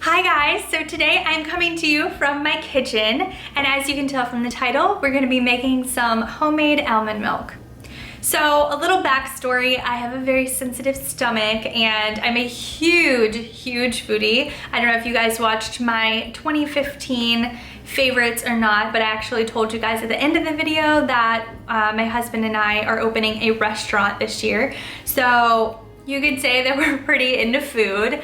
Hi guys, so today I'm coming to you from my kitchen, and as you can tell from the title, we're gonna be making some homemade almond milk. So a little backstory, I have a very sensitive stomach and I'm a huge foodie. I don't know if you guys watched my 2015 favorites or not, but I actually told you guys at the end of the video that my husband and I are opening a restaurant this year. So you could say that we're pretty into food.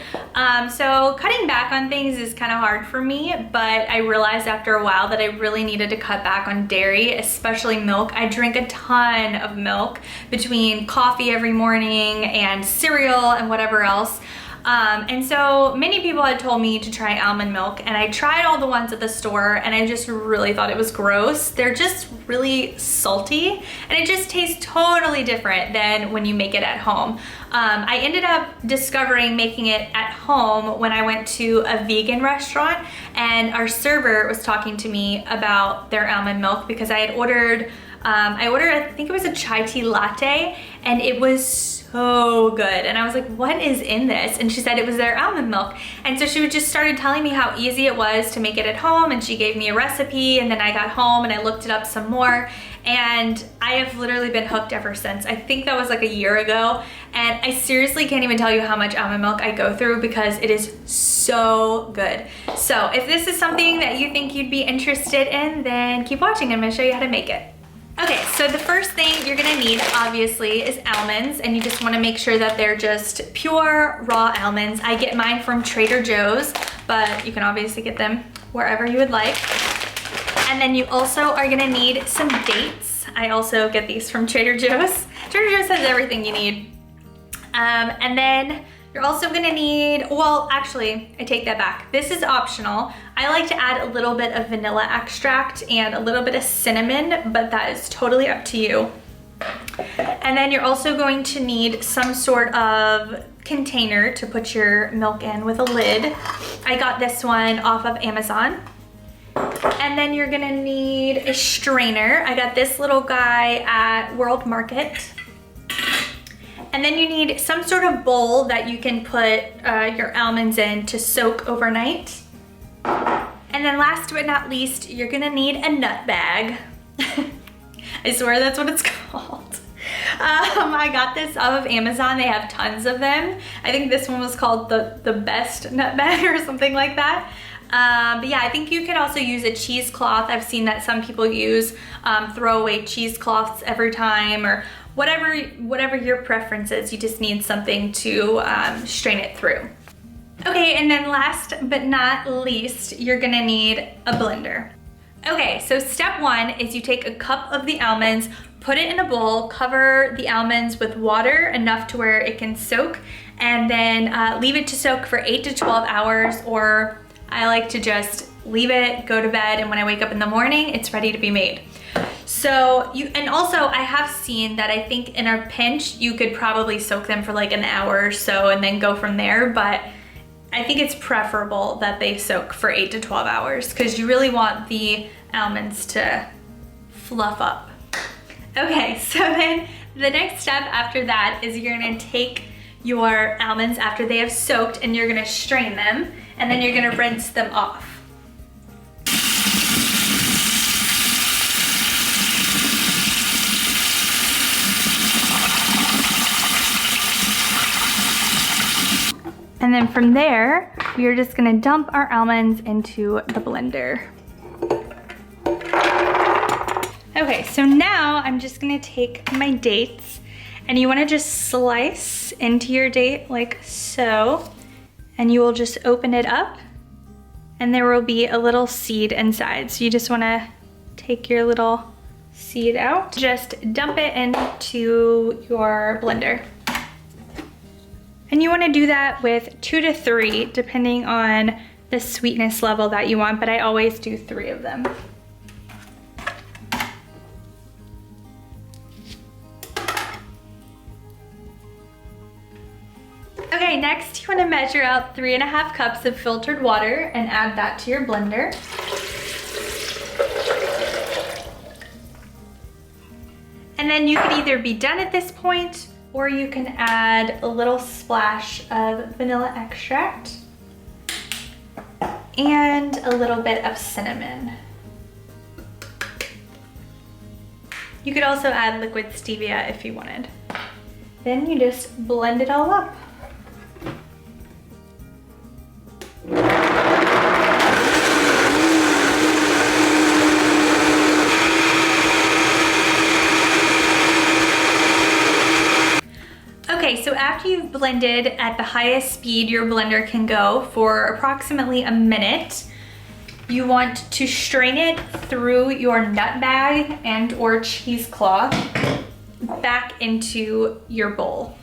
So cutting back on things is kind of hard for me, but I realized after a while that I really needed to cut back on dairy, especially milk. I drink a ton of milk between coffee every morning and cereal and whatever else. And so many people had told me to try almond milk, and I tried all the ones at the store and I just really thought it was gross. They're just really salty and it just tastes totally different than when you make it at home. I ended up discovering making it at home when I went to a vegan restaurant, and our server was talking to me about their almond milk because I had ordered, I think it was a chai tea latte, and it was so good. And I was like, what is in this? And she said it was their almond milk. And so she just started telling me how easy it was to make it at home, and she gave me a recipe, and then I got home and I looked it up some more, and I have literally been hooked ever since. I think that was like a year ago, and I seriously can't even tell you how much almond milk I go through because it is so good. So if this is something that you think you'd be interested in, then keep watching. I'm gonna show you how to make it. Okay, so the first thing you're gonna need, obviously, is almonds, and you just wanna make sure that they're just pure raw almonds. I get mine from Trader Joe's, but you can obviously get them wherever you would like. And then you also are gonna need some dates. I also get these from Trader Joe's. Trader Joe's has everything you need. And then you're also gonna need, well, actually, I take that back. This is optional. I like to add a little bit of vanilla extract and a little bit of cinnamon, but that is totally up to you. And then you're also going to need some sort of container to put your milk in with a lid. I got this one off of Amazon. And then you're gonna need a strainer. I got this little guy at World Market. And then you need some sort of bowl that you can put your almonds in to soak overnight. And then last but not least, you're gonna need a nut bag. I swear that's what it's called. I got this off of Amazon. They have tons of them. I think this one was called the best nut bag or something like that. But yeah, I think you can also use a cheesecloth. I've seen that some people use throwaway cheesecloths every time, or whatever your preference is. You just need something to strain it through. Okay, and then last but not least, you're gonna need a blender. Okay, so step one is you take a cup of the almonds, put it in a bowl, cover the almonds with water enough to where it can soak, and then leave it to soak for 8 to 12 hours, or I like to just leave it, go to bed, and when I wake up in the morning, it's ready to be made. So and also I have seen that I think in a pinch, you could probably soak them for like an hour or so and then go from there, but I think it's preferable that they soak for 8 to 12 hours because you really want the almonds to fluff up. Okay, so then the next step after that is you're gonna take your almonds after they have soaked and you're gonna strain them, and then you're gonna rinse them off. And then from there, we are just gonna dump our almonds into the blender. Okay, so now I'm just gonna take my dates, and you wanna just slice into your date like so, and you will just open it up, and there will be a little seed inside. So you just wanna take your little seed out, just dump it into your blender. And you wanna do that with 2 to 3, depending on the sweetness level that you want, but I always do 3 of them. Okay, next you wanna measure out 3.5 cups of filtered water and add that to your blender. And then you could either be done at this point, or you can add a little splash of vanilla extract. and a little bit of cinnamon. You could also add liquid stevia if you wanted. Then you just blend it all up. Okay, so after you've blended at the highest speed your blender can go for approximately a minute, you want to strain it through your nut bag and or cheesecloth back into your bowl.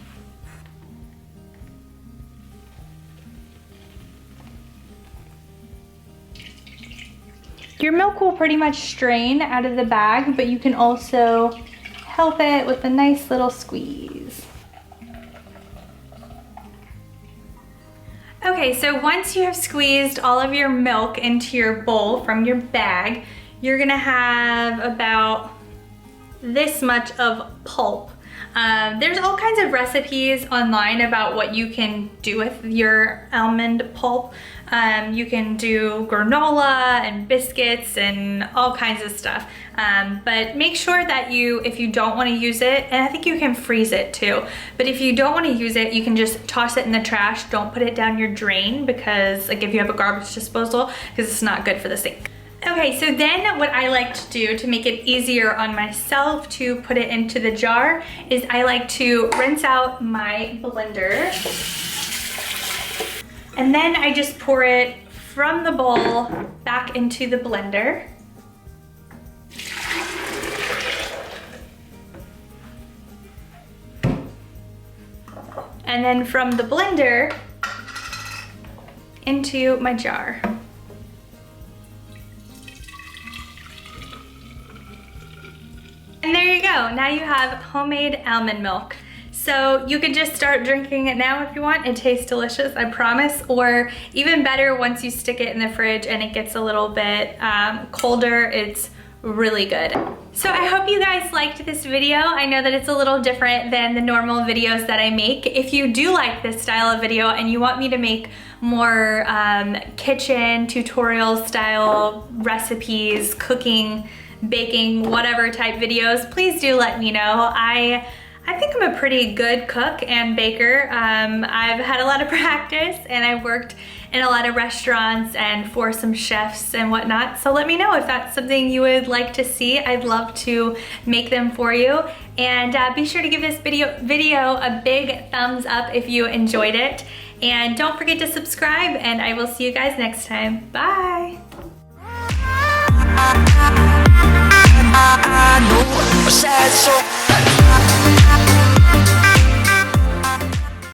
Your milk will pretty much strain out of the bag, but you can also help it with a nice little squeeze. Okay, so once you have squeezed all of your milk into your bowl from your bag, you're gonna have about this much of pulp. There's all kinds of recipes online about what you can do with your almond pulp. You can do granola and biscuits and all kinds of stuff. But make sure that if you don't want to use it, and I think you can freeze it too, but if you don't want to use it, you can just toss it in the trash. Don't put it down your drain, because like if you have a garbage disposal, because it's not good for the sink. Okay, so then what I like to do to make it easier on myself to put it into the jar is I like to rinse out my blender. And then I just pour it from the bowl back into the blender. And then from the blender into my jar. And there you go, now you have homemade almond milk. So you can just start drinking it now if you want. It tastes delicious, I promise. Or even better, once you stick it in the fridge and it gets a little bit colder, it's really good. So I hope you guys liked this video. I know that it's a little different than the normal videos that I make. If you do like this style of video and you want me to make more kitchen tutorial style recipes, cooking, baking, whatever type videos, please do let me know. I think I'm a pretty good cook and baker. I've had a lot of practice and I've worked in a lot of restaurants and for some chefs and whatnot. So let me know if that's something you would like to see. I'd love to make them for you. And be sure to give this video a big thumbs up if you enjoyed it. And don't forget to subscribe, and I will see you guys next time. Bye.